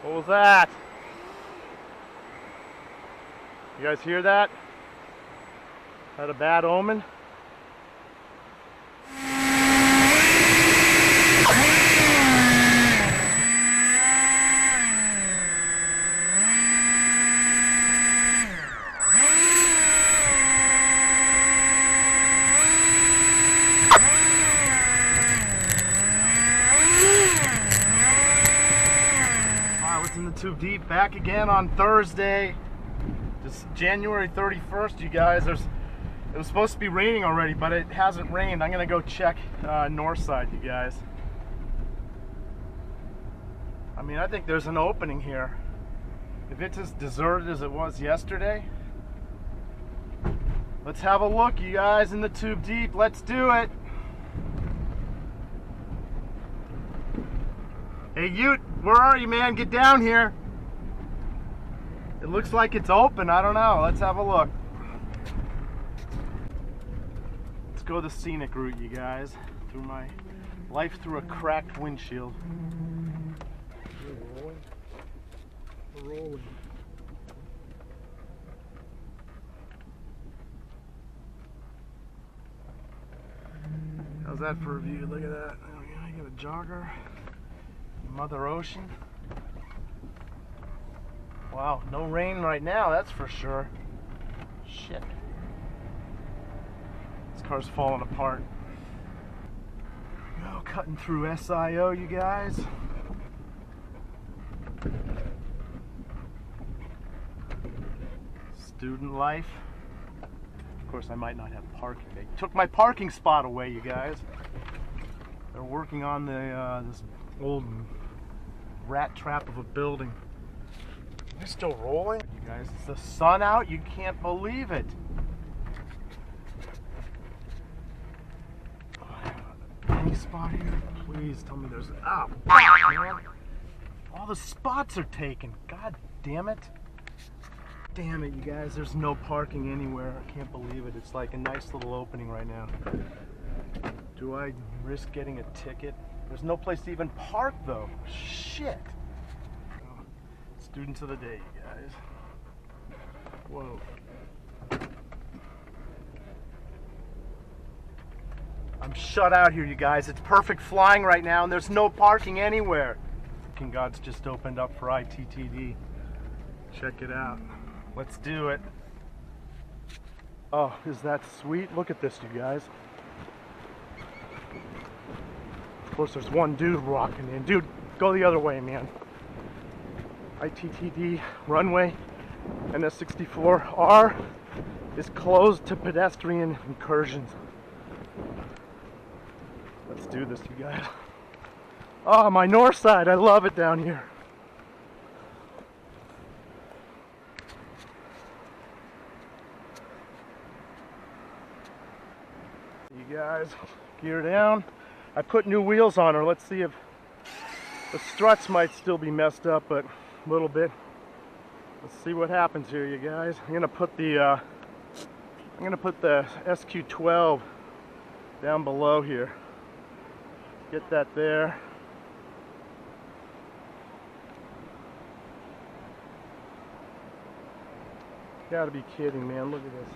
What was that? You guys hear that? Is that a bad omen? In the tube deep, back again on Thursday. This January 31st, you guys. It was supposed to be raining already, but it hasn't rained. I'm gonna go check north side, you guys. I mean, I think there's an opening here. If it's as deserted as it was yesterday, let's have a look, you guys, in the tube deep. Let's do it. Hey, Ute, where are you, man? Get down here. It looks like it's open. I don't know. Let's have a look. Let's go the scenic route, you guys. Through my life through a cracked windshield. We're rolling. We're rolling. How's that for a view? Look at that. I got a jogger. Mother Ocean. Wow, no rain right now, that's for sure. Shit. This car's falling apart. Oh, cutting through SIO, you guys. Student life. Of course, I might not have parking. They took my parking spot away, you guys. They're working on the this old rat trap of a building. They're still rolling, you guys. It's the sun out. You can't believe it. Any spot here? Please tell me there's. Ah, man. All the spots are taken. God damn it. Damn it, you guys. There's no parking anywhere. I can't believe it. It's like a nice little opening right now. Do I risk getting a ticket? There's no place to even park, though. Shit. Oh, students of the day, you guys. Whoa. I'm shut out here, you guys. It's perfect flying right now, and there's no parking anywhere. Fucking God's just opened up for ITTD. Check it out. Let's do it. Oh, is that sweet? Look at this, you guys. Of course, there's one dude rocking in. Dude, go the other way, man. ITTD runway NS64R is closed to pedestrian incursions. Let's do this, you guys. Oh, my north side. I love it down here. You guys, gear down. I put new wheels on her. Let's see if the struts might still be messed up, but a little bit. Let's see what happens here, you guys. I'm gonna put the SQ12 down below here. Get that there. Gotta be kidding, man. Look at this.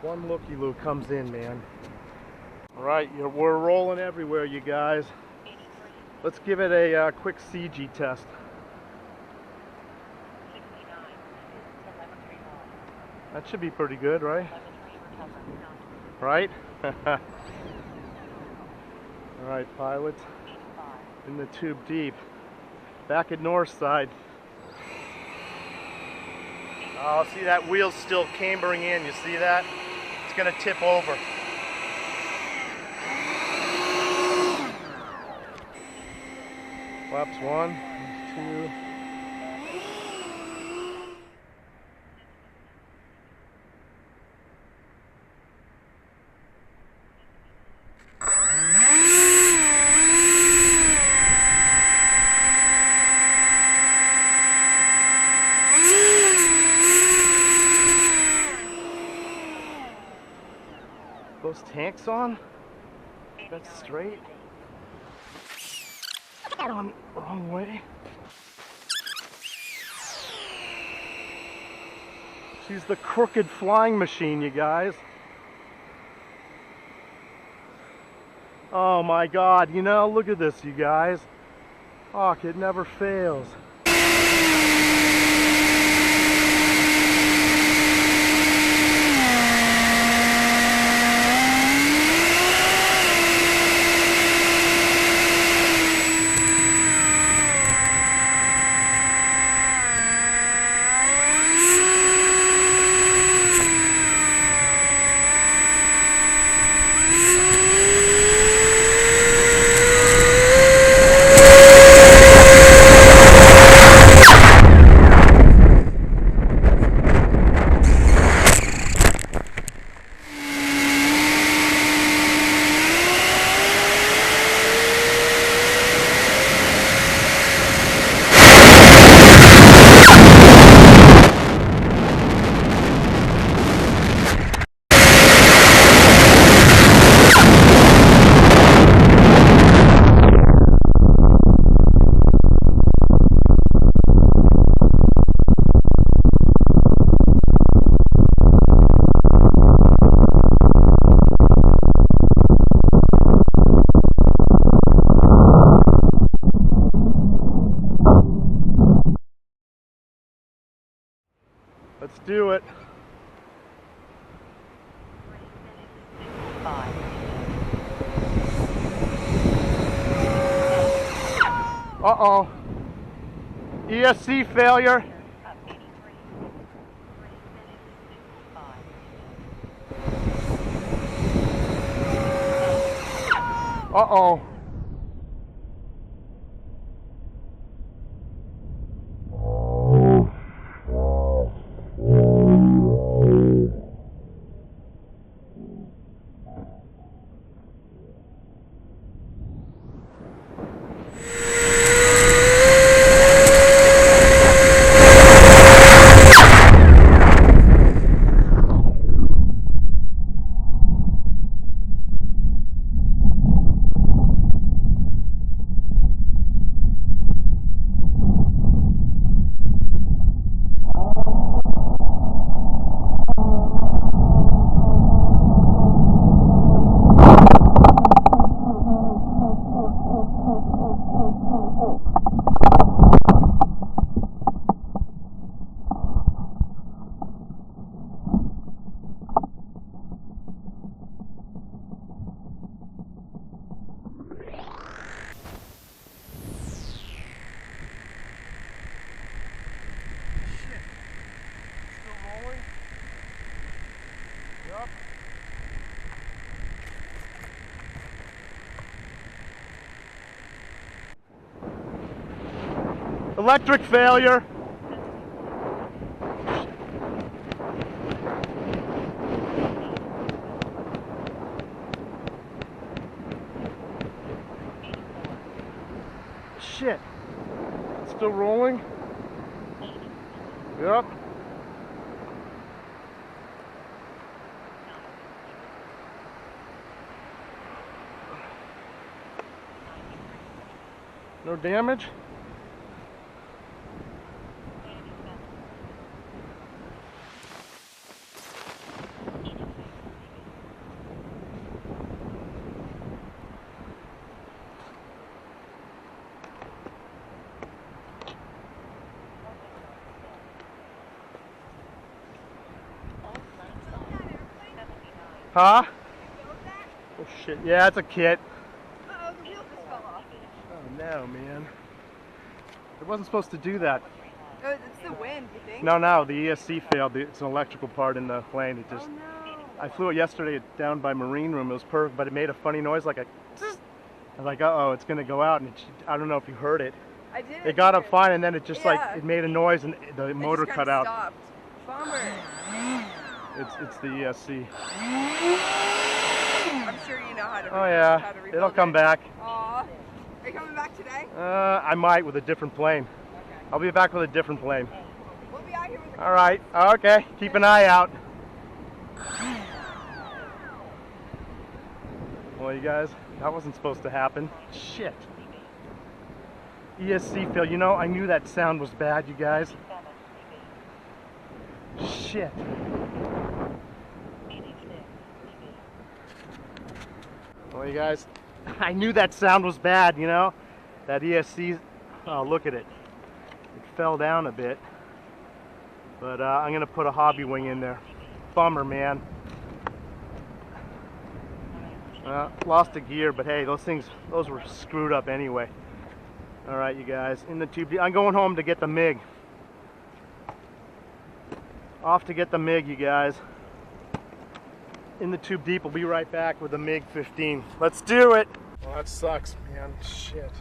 One looky-loo comes in, man. All right, we're rolling everywhere, you guys. Let's give it a quick CG test. That should be pretty good, right? Right? All right, pilots. In the tube deep. Back at north side. Oh, see that wheel's still cambering in. You see that? It's gonna tip over. Flaps 1, 2. Those tanks on? That's straight. Wrong way. She's the crooked flying machine, you guys. Oh my God, you know, look at this, you guys. Oh, it never fails. Let's do it. 5. Uh-oh. ESC failure. Uh-oh. Electric failure. Shit. Still rolling? Yep. No damage? Huh? Oh shit, yeah, it's a kit. Uh-oh, the wheel just fell off. Oh no, man. It wasn't supposed to do that. Oh, it's the wind, you think? No, the ESC failed. It's an electrical part in the plane. It just. Oh no. I flew it yesterday down by Marine Room. It was perfect, but it made a funny noise like a. I was like, uh-oh, it's gonna go out, and I don't know if you heard it. I did. It got up fine, and then it just Yeah. it made a noise, and the motor just cut kinda out. Stopped. Bummer. It's the ESC. I'm sure you know how to. Oh yeah, how to rebuild it'll come it. back. Aw. Are you coming back today? I might with a different plane. Okay. I'll be back with a different plane. We'll be out here with the. All right. Okay. Keep an eye out. Well, you guys, that wasn't supposed to happen. Shit. ESC fail. You know, I knew that sound was bad, you guys. Shit. Well, you guys, I knew that sound was bad, you know? That ESC, oh, look at it. It fell down a bit. But I'm gonna put a hobby wing in there. Bummer, man. Lost a gear, but hey, those were screwed up anyway. All right, you guys, in the tube. I'm going home to get the MiG. Off to get the MiG, you guys. In the tube deep. We'll be right back with the MiG 15. Let's do it. Well, that sucks, man. Shit.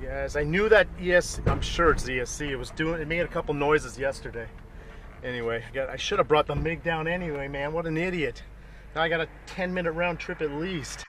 You guys, I knew that ESC. I'm sure it's ESC. It made a couple noises yesterday. Anyway, I should have brought the MiG down anyway, man. What an idiot. Now I got a 10-minute round trip at least.